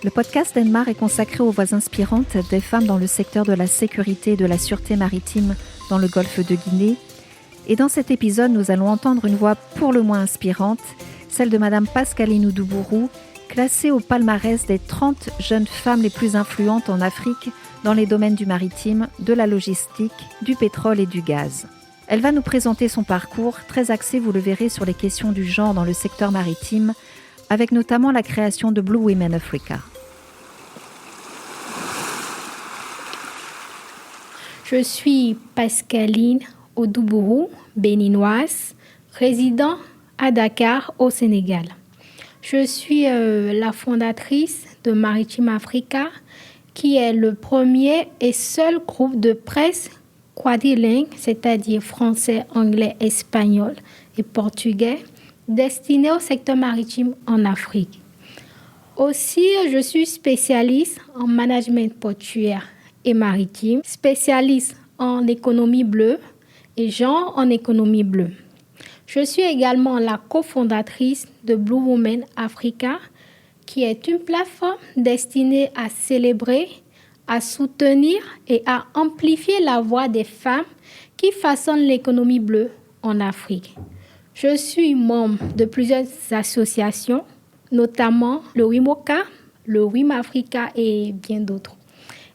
Le podcast d'Enmar est consacré aux voix inspirantes des femmes dans le secteur de la sécurité et de la sûreté maritime dans le golfe de Guinée. Et dans cet épisode, nous allons entendre une voix pour le moins inspirante, celle de Madame Pascaline Oudubourou, classée au palmarès des 30 jeunes femmes les plus influentes en Afrique dans les domaines du maritime, de la logistique, du pétrole et du gaz. Elle va nous présenter son parcours, très axé, vous le verrez, sur les questions du genre dans le secteur maritime, avec notamment la création de Blue Women Africa. Je suis Pascaline Oudubourou, béninoise, résidant à Dakar, au Sénégal. Je suis la fondatrice de Maritime Africa, qui est le premier et seul groupe de presse quadrilingue, c'est-à-dire français, anglais, espagnol et portugais, destiné au secteur maritime en Afrique. Aussi, je suis spécialiste en management portuaire et maritime, spécialiste en économie bleue et genre en économie bleue. Je suis également la cofondatrice de Blue Women Africa, qui est une plateforme destinée à célébrer, à soutenir et à amplifier la voix des femmes qui façonnent l'économie bleue en Afrique. Je suis membre de plusieurs associations, notamment le WIMOCA, le WIM Africa et bien d'autres.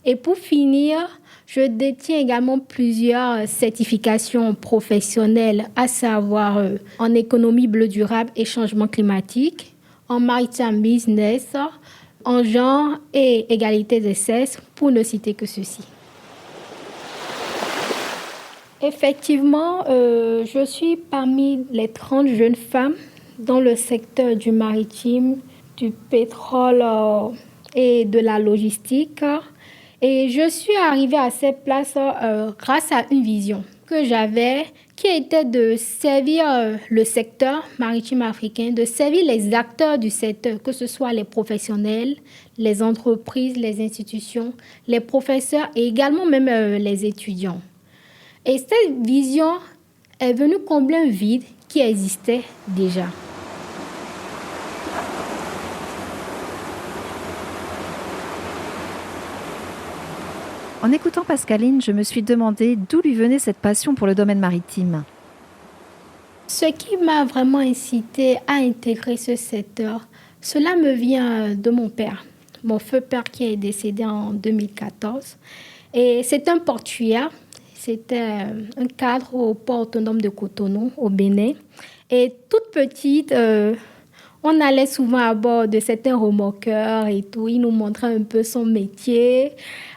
Et pour finir, je détiens également plusieurs certifications professionnelles, à savoir en économie bleue durable et changement climatique, en maritime business, en genre et égalité des sexes, pour ne citer que ceci. Effectivement, je suis parmi les 30 jeunes femmes dans le secteur du maritime, du pétrole et de la logistique. Et je suis arrivée à cette place grâce à une vision que j'avais, qui était de servir le secteur maritime africain, de servir les acteurs du secteur, que ce soit les professionnels, les entreprises, les institutions, les professeurs et également même les étudiants. Et cette vision est venue combler un vide qui existait déjà. En écoutant Pascaline, je me suis demandé d'où lui venait cette passion pour le domaine maritime. Ce qui m'a vraiment incité à intégrer ce secteur, cela me vient de mon père. Mon feu père qui est décédé en 2014. Et c'est un portuaire. C'était un cadre au port autonome de Cotonou, au Bénin. Et toute petite, on allait souvent à bord de certains remorqueurs et tout. Il nous montrait un peu son métier.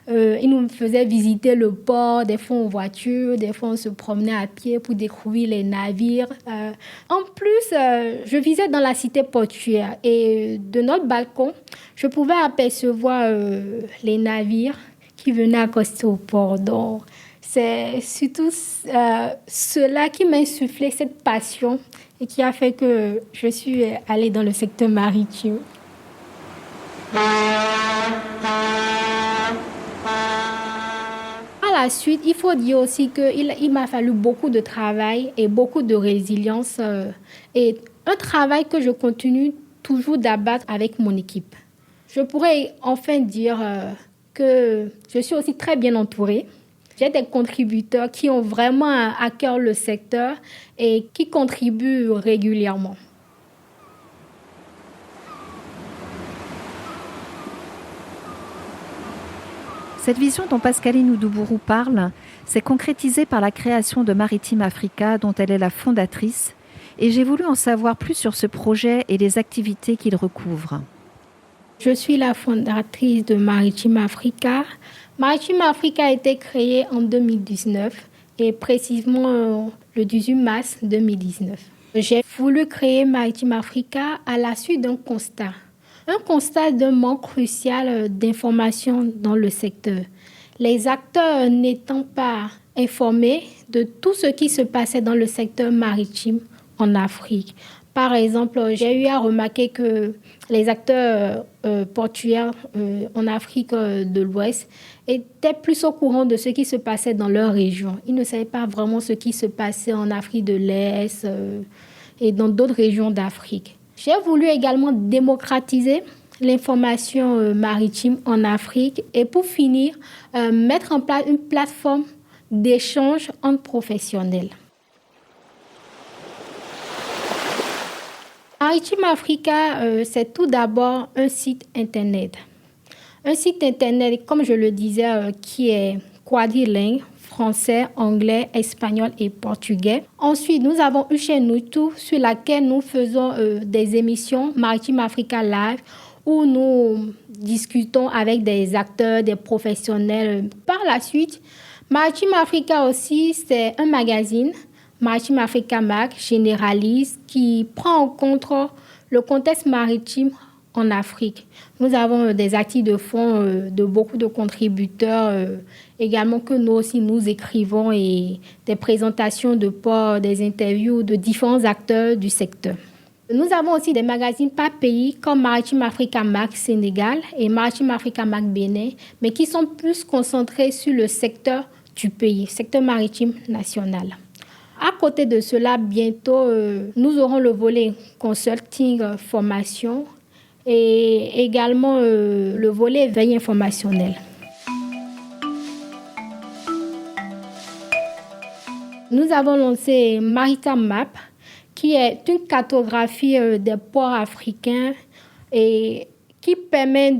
Il nous faisait visiter le port, des fois en voiture, des fois on se promenait à pied pour découvrir les navires. En plus, je vivais dans la cité portuaire et de notre balcon, je pouvais apercevoir les navires qui venaient accoster au port. Donc, c'est surtout cela qui m'a insufflé cette passion et qui a fait que je suis allée dans le secteur maritime. Par la suite, il faut dire aussi qu'il m'a fallu beaucoup de travail et beaucoup de résilience et un travail que je continue toujours d'abattre avec mon équipe. Je pourrais enfin dire que je suis aussi très bien entourée. J'ai des contributeurs qui ont vraiment à cœur le secteur et qui contribuent régulièrement. Cette vision dont Pascaline Oudubourou parle s'est concrétisée par la création de Maritime Africa, dont elle est la fondatrice, et j'ai voulu en savoir plus sur ce projet et les activités qu'il recouvre. Je suis la fondatrice de Maritime Africa. Maritime Africa a été créée en 2019 et précisément le 18 mars 2019. J'ai voulu créer Maritime Africa à la suite d'un constat. Un constat d'un manque crucial d'informations dans le secteur. Les acteurs n'étant pas informés de tout ce qui se passait dans le secteur maritime en Afrique. Par exemple, j'ai eu à remarquer que les acteurs portuaires en Afrique de l'Ouest étaient plus au courant de ce qui se passait dans leur région. Ils ne savaient pas vraiment ce qui se passait en Afrique de l'Est et dans d'autres régions d'Afrique. J'ai voulu également démocratiser l'information maritime en Afrique et pour finir, mettre en place une plateforme d'échange entre professionnels. Maritime Africa, c'est tout d'abord un site Internet. Un site Internet, comme je le disais, qui est quadrilingue, français, anglais, espagnol et portugais. Ensuite, nous avons une chaîne YouTube sur laquelle nous faisons des émissions Maritime Africa Live où nous discutons avec des acteurs, des professionnels. Par la suite, Maritime Africa aussi, c'est un magazine, Maritime Africa Mag, généraliste, qui prend en compte le contexte maritime en Afrique. Nous avons des actifs de fonds de beaucoup de contributeurs, également que nous aussi nous écrivons et des présentations de ports, des interviews de différents acteurs du secteur. Nous avons aussi des magazines par pays comme Maritime Africa Mag Sénégal et Maritime Africa Mag Bénin, mais qui sont plus concentrés sur le secteur du pays, secteur maritime national. À côté de cela, bientôt, nous aurons le volet consulting, formation, et également le volet veille informationnelle. Nous avons lancé Maritime Map, qui est une cartographie des ports africains et qui permet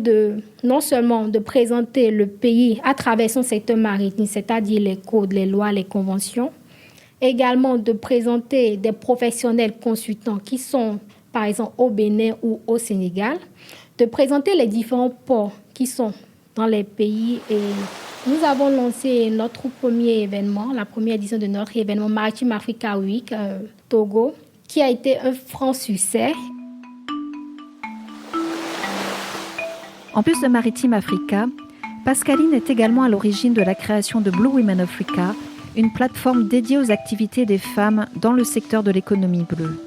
non seulement de présenter le pays à travers son secteur maritime, c'est-à-dire les codes, les lois, les conventions, également de présenter des professionnels consultants qui sont par exemple au Bénin ou au Sénégal, de présenter les différents ports qui sont dans les pays. Et nous avons lancé notre premier événement, la première édition de notre événement Maritime Africa Week, Togo, qui a été un franc succès. En plus de Maritime Africa, Pascaline est également à l'origine de la création de Blue Women Africa, une plateforme dédiée aux activités des femmes dans le secteur de l'économie bleue.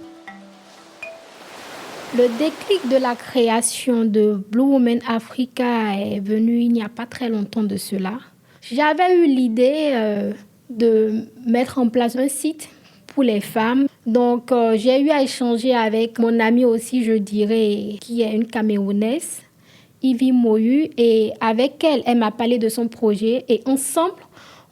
Le déclic de la création de Blue Women Africa est venu il n'y a pas très longtemps de cela. J'avais eu l'idée de mettre en place un site pour les femmes. Donc, j'ai eu à échanger avec mon amie aussi, je dirais, qui est une Camerounaise, Ivy Moyu. Et avec elle, elle m'a parlé de son projet. Et ensemble,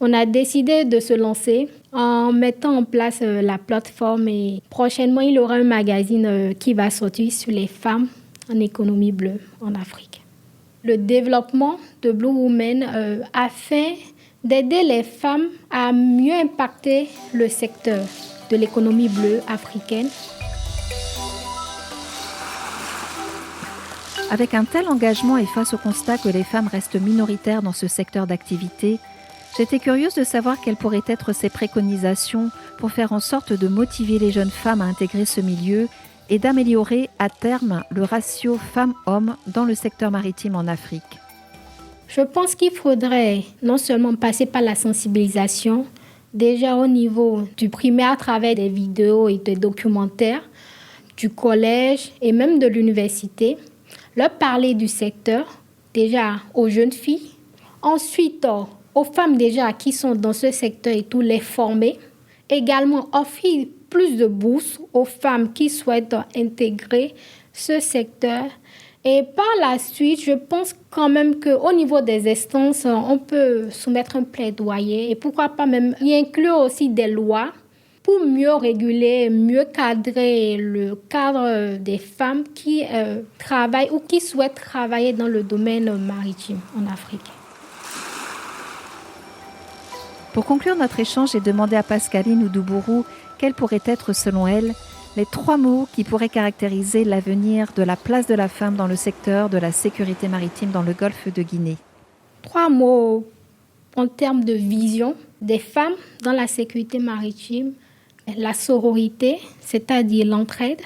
on a décidé de se lancer en mettant en place la plateforme et prochainement, il y aura un magazine qui va sortir sur les femmes en économie bleue en Afrique. Le développement de Blue Women afin d'aider les femmes à mieux impacter le secteur de l'économie bleue africaine. Avec un tel engagement et face au constat que les femmes restent minoritaires dans ce secteur d'activité, j'étais curieuse de savoir quelles pourraient être ces préconisations pour faire en sorte de motiver les jeunes femmes à intégrer ce milieu et d'améliorer à terme le ratio femmes-hommes dans le secteur maritime en Afrique. Je pense qu'il faudrait non seulement passer par la sensibilisation, déjà au niveau du primaire à travers des vidéos et des documentaires, du collège et même de l'université, leur parler du secteur, déjà aux jeunes filles, ensuite aux femmes déjà qui sont dans ce secteur et tout, les former. Également, offrir plus de bourses aux femmes qui souhaitent intégrer ce secteur. Et par la suite, je pense quand même qu'au niveau des instances, on peut soumettre un plaidoyer et pourquoi pas même y inclure aussi des lois pour mieux réguler, mieux cadrer le cadre des femmes qui travaillent ou qui souhaitent travailler dans le domaine maritime en Afrique. Pour conclure notre échange, j'ai demandé à Pascaline Oudubourou quels pourraient être, selon elle, les 3 mots qui pourraient caractériser l'avenir de la place de la femme dans le secteur de la sécurité maritime dans le golfe de Guinée. 3 mots en termes de vision des femmes dans la sécurité maritime. La sororité, c'est-à-dire l'entraide.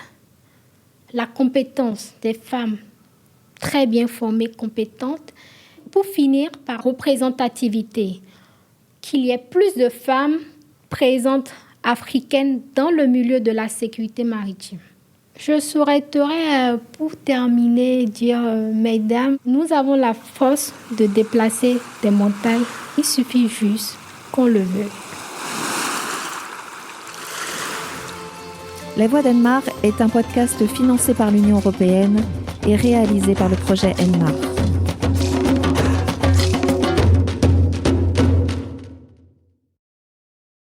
La compétence des femmes très bien formées, compétentes. Pour finir, par représentativité. Qu'il y ait plus de femmes présentes africaines dans le milieu de la sécurité maritime. Je souhaiterais, pour terminer, dire, mesdames, nous avons la force de déplacer des montagnes. Il suffit juste qu'on le veuille. La Voix d'Anne-Mar est un podcast financé par l'Union européenne et réalisé par le projet ENMAR.